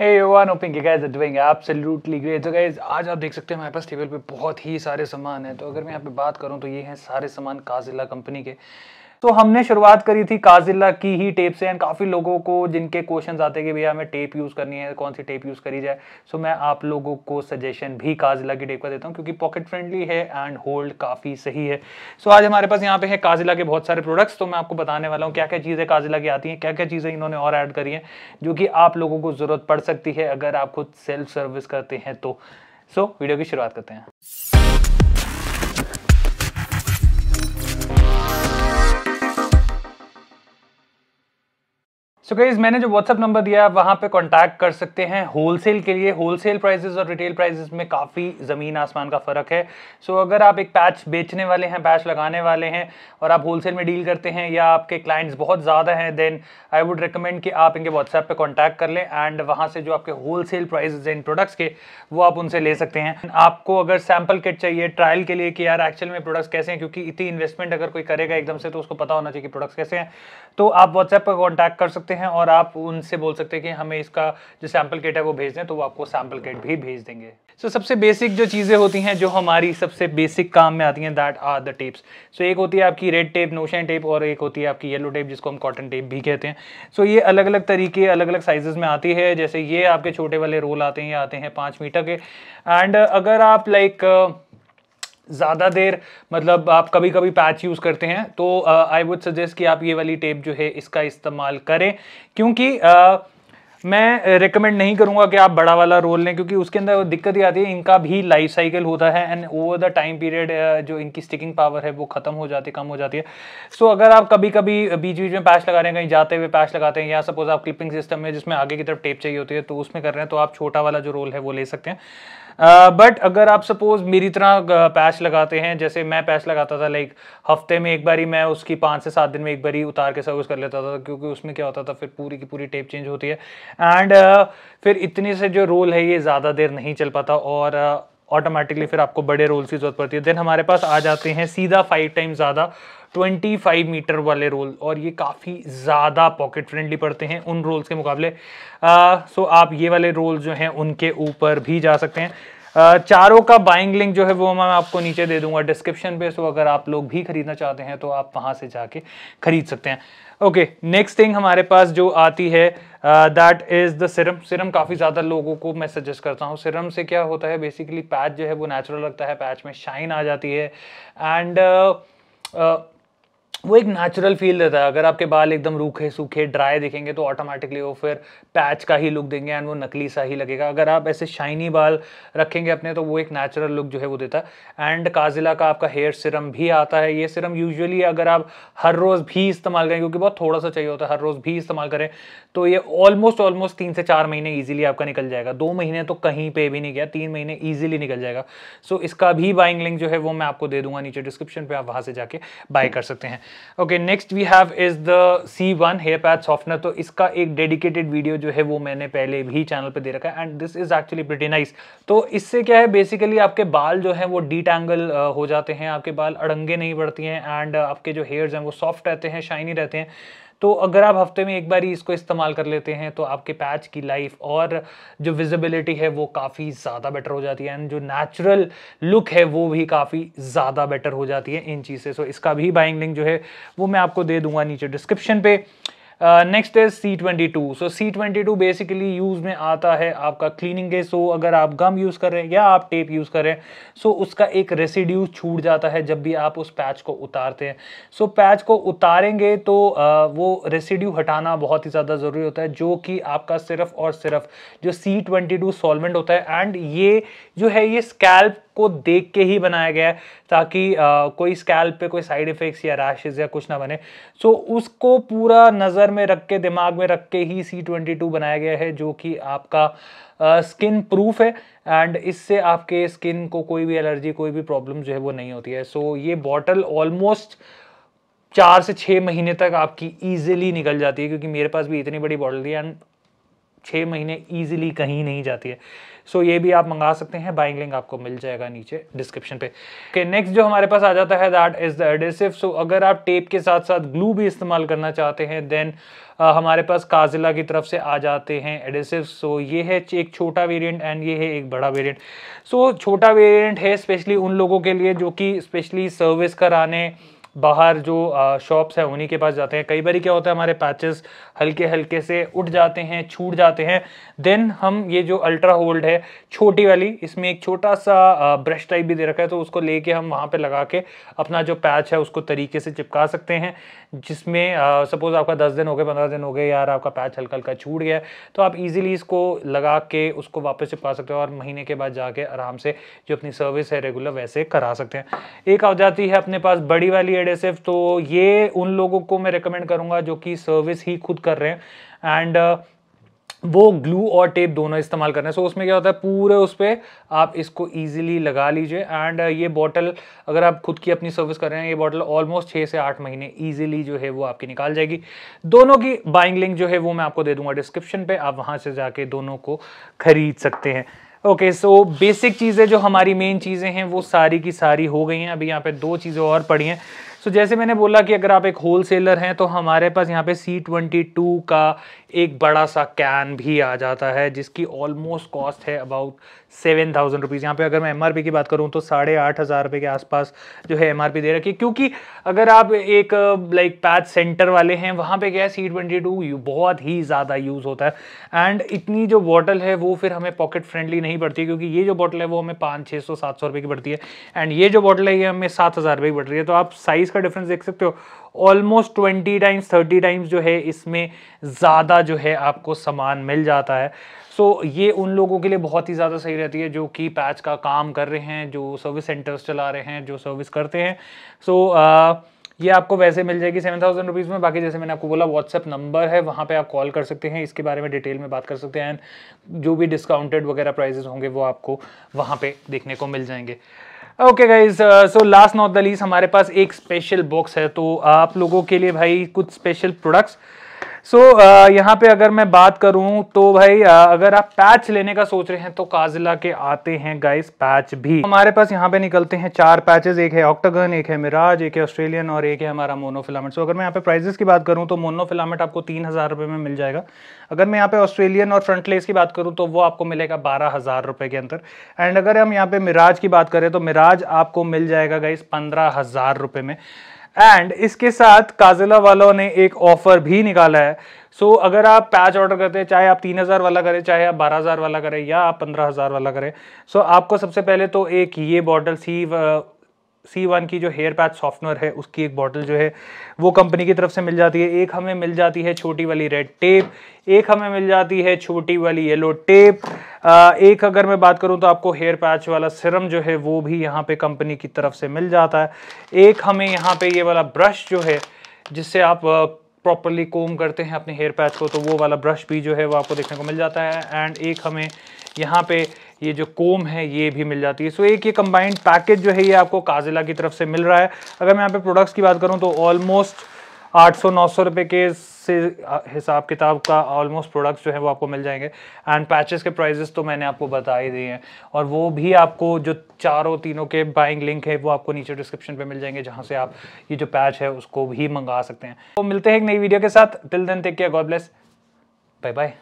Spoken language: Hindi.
Hey everyone, hoping you guys are doing absolutely great. तो guys आज आप देख सकते हैं हमारे पास टेबल पे बहुत ही सारे सामान हैं। तो अगर मैं यहाँ पे बात करूँ तो ये हैं सारे सामान काजिला कंपनी के। तो हमने शुरुआत करी थी काजिला की ही टेप से एंड काफ़ी लोगों को जिनके क्वेश्चंस आते हैं कि भैया हमें टेप यूज़ करनी है, कौन सी टेप यूज़ करी जाए। सो मैं आप लोगों को सजेशन भी काजिला की टेप का देता हूँ क्योंकि पॉकेट फ्रेंडली है एंड होल्ड काफ़ी सही है। सो आज हमारे पास यहाँ पे है काजिला के बहुत सारे प्रोडक्ट्स। तो मैं आपको बताने वाला हूँ क्या क्या चीज़ें काजिला की आती हैं, क्या क्या चीज़ें इन्होंने और ऐड करी हैं जो कि आप लोगों को ज़रूरत पड़ सकती है अगर आप खुद सेल्फ सर्विस करते हैं तो। सो वीडियो की शुरुआत करते हैं। सो गाइस मैंने जो व्हाट्सअप नंबर दिया है वहां पे कांटेक्ट कर सकते हैं होलसेल के लिए। होलसेल प्राइसेस और रिटेल प्राइसेस में काफ़ी ज़मीन आसमान का फ़र्क है। सो अगर आप एक पैच बेचने वाले हैं, पैच लगाने वाले हैं और आप होलसेल में डील करते हैं या आपके क्लाइंट्स बहुत ज़्यादा हैं, देन आई वुड रिकमेंड कि आप इनके व्हाट्सएप पे कांटेक्ट कर लें एंड वहाँ से जो आपके होलसेल प्राइसेस हैं इन प्रोडक्ट्स के वो आप उनसे ले सकते हैं। आपको अगर सैम्पल किट चाहिए ट्रायल के लिए कि यार एक्चुअल में प्रोडक्ट्स कैसे हैं, क्योंकि इतनी इन्वेस्टमेंट अगर कोई करेगा एकदम से तो उसको पता होना चाहिए कि प्रोडक्ट्स कैसे हैं, तो आप व्हाट्सएप पर कॉन्टैक्ट कर सकते हैं और आप उनसे बोल सकते हैं कि हमें इसका जो सैम्पल किट है वो भेज दें, तो वो आपको सैम्पल किट भी भेज देंगे। सो सबसे बेसिक जो चीज़ें होती हैं जो हमारी सबसे बेसिक काम में आती हैं दैट आर द टेप्स। सो एक होती है आपकी रेड टेप, नोशन टेप, और एक होती है आपकी येलो टेप जिसको हम कॉटन टेप भी कहते हैं। सो ये अलग अलग तरीके अलग अलग साइजेस में आती है। जैसे ये आपके छोटे वाले रोल आते हैं, ये आते हैं 5 मीटर के। एंड अगर आप ज़्यादा देर मतलब आप कभी कभी पैच यूज़ करते हैं तो आई वुड सजेस्ट कि आप ये वाली टेप जो है इसका इस्तेमाल करें, क्योंकि मैं रिकमेंड नहीं करूंगा कि आप बड़ा वाला रोल लें, क्योंकि उसके अंदर दिक्कत ही आती है, इनका भी लाइफ साइकिल होता है and over the time period जो इनकी स्टिकिंग पावर है वो ख़त्म हो जाती है, कम हो जाती है। सो अगर आप कभी कभी बीच बीच में पैच लगा रहे हैं, कहीं जाते हुए पैच लगाते हैं, या सपोज आप क्लिपिंग सिस्टम में जिसमें आगे की तरफ टेप चाहिए होती है तो उसमें कर रहे हैं, तो आप छोटा वाला जो रोल है वो ले सकते हैं। बट अगर आप सपोज मेरी तरह पैच लगाते हैं, जैसे मैं पैच लगाता था हफ्ते में एक बारी, मैं उसकी 5 से 7 दिन में एक बारी उतार के सर्विस कर लेता था, क्योंकि उसमें क्या होता था फिर पूरी की पूरी टेप चेंज होती है एंड फिर इतने से जो रोल है ये ज़्यादा देर नहीं चल पाता और ऑटोमेटिकली फिर आपको बड़े रोल्स की जरूरत पड़ती है। देन हमारे पास आ जाते हैं सीधा 5 टाइम्स ज़्यादा 25 मीटर वाले रोल, और ये काफ़ी ज़्यादा पॉकेट फ्रेंडली पड़ते हैं उन रोल्स के मुकाबले। सो आप ये वाले रोल जो हैं उनके ऊपर भी जा सकते हैं। चारों का बाइंग लिंक जो है वो मैं आपको नीचे दे दूंगा डिस्क्रिप्शन पे। सो अगर आप लोग भी खरीदना चाहते हैं तो आप वहाँ से जाके खरीद सकते हैं। ओके, नेक्स्ट थिंग हमारे पास जो आती है that is the Siram. Siram काफ़ी ज़्यादा लोगों को मैं सजेस्ट करता हूँ। सिरम से क्या होता है, बेसिकली पैच जो है वो नेचुरल लगता है, पैच में शाइन आ जाती है एंड वो एक नेचुरल फील देता है। अगर आपके बाल एकदम रूखे सूखे ड्राई दिखेंगे तो ऑटोमेटिकली वो फिर पैच का ही लुक देंगे एंड वो नकली सा ही लगेगा। अगर आप ऐसे शाइनी बाल रखेंगे अपने तो वो एक नेचुरल लुक जो है वो देता है। एंड काजिला का आपका हेयर सिरम भी आता है। ये सिरम यूजुअली अगर आप हर रोज़ भी इस्तेमाल करें, क्योंकि बहुत थोड़ा सा चाहिए होता है, हर रोज़ भी इस्तेमाल करें तो ये ऑलमोस्ट 3 से 4 महीने ईजिली आपका निकल जाएगा। 2 महीने तो कहीं पे भी नहीं गया, 3 महीने ईजिली निकल जाएगा। सो इसका भी बाइंग लिंक जो है वो मैं आपको दे दूंगा नीचे डिस्क्रिप्शन पे, आप वहाँ से जाके बाय कर सकते हैं। Okay, next we have is the C1 hair patch softener. तो इसका एक डेडिकेटेड वीडियो जो है वो मैंने पहले भी चैनल पे दे रखा है and this is actually pretty nice. तो इससे क्या है, बेसिकली आपके बाल जो हैं वो डीटैंगल हो जाते हैं, आपके बाल अड़ंगे नहीं पड़ती हैं एंड आपके जो हेयर्स हैं वो सॉफ्ट रहते हैं, शाइनी रहते हैं। तो अगर आप हफ्ते में एक बार ही इसको इस्तेमाल कर लेते हैं तो आपके पैच की लाइफ और जो विजिबिलिटी है वो काफ़ी ज़्यादा बेटर हो जाती है एंड जो नेचुरल लुक है वो भी काफ़ी ज़्यादा बेटर हो जाती है इन चीज़ से। सो इसका भी बाइंग लिंक जो है वो मैं आपको दे दूंगा नीचे डिस्क्रिप्शन पे। Next is C22। So C22 basically use में आता है आपका क्लीनिंग के। सो अगर आप गम यूज़ कर रहे हैं या आप टेप यूज़ कर रहे हैं, सो उसका एक रेसिड्यू छूट जाता है जब भी आप उस पैच को उतारते हैं। सो पैच को उतारेंगे तो वो रेसिड्यू हटाना बहुत ही ज़्यादा ज़रूरी होता है, जो कि आपका सिर्फ और सिर्फ जो C22 सॉल्वेंट होता है। एंड ये जो है ये स्कैल्प को देख के ही बनाया गया है ताकि कोई स्कैल्प पे कोई साइड इफेक्ट्स या रैशेस या कुछ ना बने। सो उसको पूरा नज़र में रख के, दिमाग में रख के ही C22 बनाया गया है, जो कि आपका स्किन प्रूफ है एंड इससे आपके स्किन को कोई भी एलर्जी, कोई भी प्रॉब्लम जो है वो नहीं होती है। सो ये बॉटल ऑलमोस्ट 4 से 6 महीने तक आपकी ईजिली निकल जाती है, क्योंकि मेरे पास भी इतनी बड़ी बॉटल थी एंड 6 महीने ईजिली कहीं नहीं जाती है। सो ये भी आप मंगा सकते हैं, बाइंग लिंक आपको मिल जाएगा नीचे डिस्क्रिप्शन पे। ओके, नेक्स्ट जो हमारे पास आ जाता है दैट इज द एडेसिव। सो अगर आप टेप के साथ साथ ग्लू भी इस्तेमाल करना चाहते हैं देन हमारे पास काजिला की तरफ से आ जाते हैं एडेसिव। सो ये है एक छोटा वेरिएंट एंड ये है एक बड़ा वेरिएंट। सो छोटा वेरिएंट है स्पेशली उन लोगों के लिए जो कि स्पेशली सर्विस कराने बाहर जो शॉप्स हैं उन्हीं के पास जाते हैं। कई बार क्या होता है हमारे पैचेस हल्के हल्के से उठ जाते हैं, छूट जाते हैं, देन हम ये जो अल्ट्रा होल्ड है छोटी वाली, इसमें एक छोटा सा ब्रश टाइप भी दे रखा है, तो उसको लेके हम वहाँ पे लगा के अपना जो पैच है उसको तरीके से चिपका सकते हैं। जिसमें सपोज आपका 10 दिन हो गए, 15 दिन हो गए, यार आपका पैच हल्का हल्का छूट गया, तो आप इजीली इसको लगा के उसको वापस चिपका सकते हो और महीने के बाद जाके आराम से जो अपनी सर्विस है रेगुलर वैसे करा सकते हैं। एक आ जाती है अपने पास बड़ी वाली एडेसिव। तो ये उन लोगों को मैं रिकमेंड करूंगा जो कि सर्विस ही खुद कर रहे हैं एंड वो ग्लू और टेप दोनों इस्तेमाल करना है। सो उसमें क्या होता है पूरे उस पर आप इसको इजीली लगा लीजिए एंड ये बॉटल अगर आप खुद की अपनी सर्विस कर रहे हैं, ये बॉटल ऑलमोस्ट 6 से 8 महीने इजीली जो है वो आपकी निकाल जाएगी। दोनों की बाइंग लिंक जो है वो मैं आपको दे दूंगा डिस्क्रिप्शन पे, आप वहां से जाके दोनों को खरीद सकते हैं। ओके, सो बेसिक चीज़ें जो हमारी मेन चीज़ें हैं वो सारी की सारी हो गई हैं। अभी यहाँ पे 2 चीज़ें और पड़ी हैं। सो जैसे मैंने बोला कि अगर आप एक होलसेलर हैं तो हमारे पास यहाँ पे C22 का एक बड़ा सा कैन भी आ जाता है जिसकी ऑलमोस्ट कॉस्ट है अबाउट 7,000 रुपीज़। यहाँ पे अगर मैं MRP की बात करूँ तो 8,500 रुपये के आसपास जो है MRP दे रखी है, क्योंकि अगर आप एक लाइक पैच सेंटर वाले हैं वहाँ पे क्या है C22 बहुत ही ज़्यादा यूज़ होता है एंड इतनी जो बॉटल है वो फिर हमें पॉकेट फ्रेंडली नहीं पड़ती है, क्योंकि ये जो बॉटल है वो हमें 500-600-700 रुपये की पड़ती है एंड ये जो बॉटल है ये हमें 7,000 रुपये की पड़ रही है। तो आप साइज़ का डिफरेंस देख सकते हो, ऑलमोस्ट 20 टाइम्स 30 टाइम्स जो है इसमें ज़्यादा जो है आपको सामान मिल जाता है। सो ये उन लोगों के लिए बहुत ही ज़्यादा सही रहती है जो कि पैच का काम कर रहे हैं, जो सर्विस सेंटर्स चला रहे हैं, जो सर्विस करते हैं। सो ये आपको वैसे मिल जाएगी 7,000 रुपीज़ में। बाकी जैसे मैंने आपको बोला व्हाट्सएप नंबर है, वहाँ पे आप कॉल कर सकते हैं, इसके बारे में डिटेल में बात कर सकते हैं एंड जो भी डिस्काउंटेड वगैरह प्राइजेस होंगे वो आपको वहाँ पे देखने को मिल जाएंगे। Okay guys, so last not the least हमारे पास एक स्पेशल बॉक्स है, तो आप लोगों के लिए भाई कुछ स्पेशल प्रोडक्ट्स। सो यहाँ पे अगर मैं बात करूं तो भाई अगर आप पैच लेने का सोच रहे हैं तो काजिला के आते हैं गाइस पैच भी। हमारे पास यहाँ पे निकलते हैं 4 पैचेस, एक है ऑक्टागन, एक है मिराज, एक है ऑस्ट्रेलियन और एक है हमारा मोनोफिलामेंट। सो अगर मैं यहाँ पे प्राइजेस की बात करूँ तो मोनोफिलामेंट आपको 3,000 रुपये में मिल जाएगा। अगर मैं यहाँ पे ऑस्ट्रेलियन और फ्रंटलेस की बात करूँ तो वो आपको मिलेगा 12,000 रुपये के अंदर। एंड अगर हम यहाँ पे मिराज की बात करें तो मिराज आपको मिल जाएगा गाइस 15,000 रुपये में। एंड इसके साथ काजिला वालों ने एक ऑफर भी निकाला है। सो अगर आप पैच ऑर्डर करते हैं, चाहे आप 3,000 वाला करें, चाहे आप 12,000 वाला करें या आप 15,000 वाला करें, सो आपको सबसे पहले तो एक ये बॉटल C1 की जो हेयर पैच सॉफ्टनर है उसकी एक बॉटल जो है वो कंपनी की तरफ से मिल जाती है। एक हमें मिल जाती है छोटी वाली रेड टेप, एक हमें मिल जाती है छोटी वाली येलो टेप, एक अगर मैं बात करूं तो आपको हेयर पैच वाला सिरम जो है वो भी यहाँ पे कंपनी की तरफ से मिल जाता है। एक हमें यहाँ पे ये वाला ब्रश जो है जिससे आप प्रॉपरली कोम करते हैं अपने हेयर पैच को, तो वो वाला ब्रश भी जो है वो आपको देखने को मिल जाता है। एंड एक हमें यहाँ पे ये जो कोम है ये भी मिल जाती है। सो एक ये कंबाइंड पैकेज जो है ये आपको काजिला की तरफ से मिल रहा है। अगर मैं यहाँ पे प्रोडक्ट्स की बात करूँ तो ऑलमोस्ट 800-900 रुपये के से हिसाब किताब का ऑलमोस्ट प्रोडक्ट्स जो है वो आपको मिल जाएंगे। एंड पैचेस के प्राइजेस तो मैंने आपको बता ही दिए हैं और वो भी आपको जो तीनों के बाइंग लिंक है वो आपको नीचे डिस्क्रिप्शन पे मिल जाएंगे, जहां से आप ये जो पैच है उसको भी मंगा सकते हैं। तो मिलते हैं एक नई वीडियो के साथ। Till then take care, God bless, bye bye.